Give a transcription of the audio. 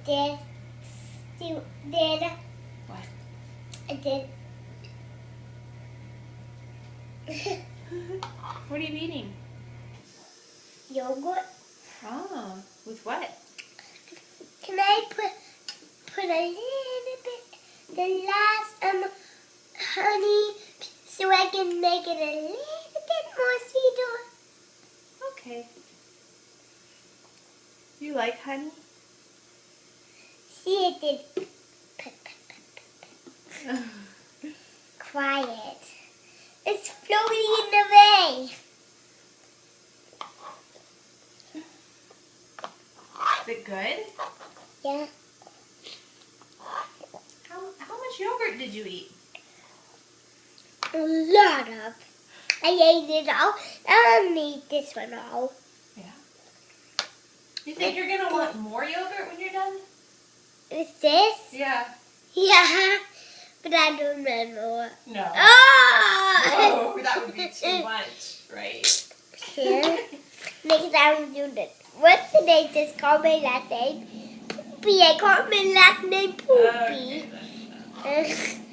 then, then, What? and then. What are you eating? Yogurt. Oh, with what? Can I put a little bit the last honey so I can make it a little bit more sweeter? Okay. You like honey? See, it did. Quiet. It's floating away. Is it good? Yeah. How much yogurt did you eat? A lot of. I ate it all. I'll need this one all. Yeah. You think you're gonna want more yogurt when you're done? Is this? Yeah. Yeah. But I don't remember. No. Oh! Oh, that would be too much, right? Here. Next time we do this. What's the name? Just call my last name. Poopy. I call my last name Poopy. Okay, that's enough.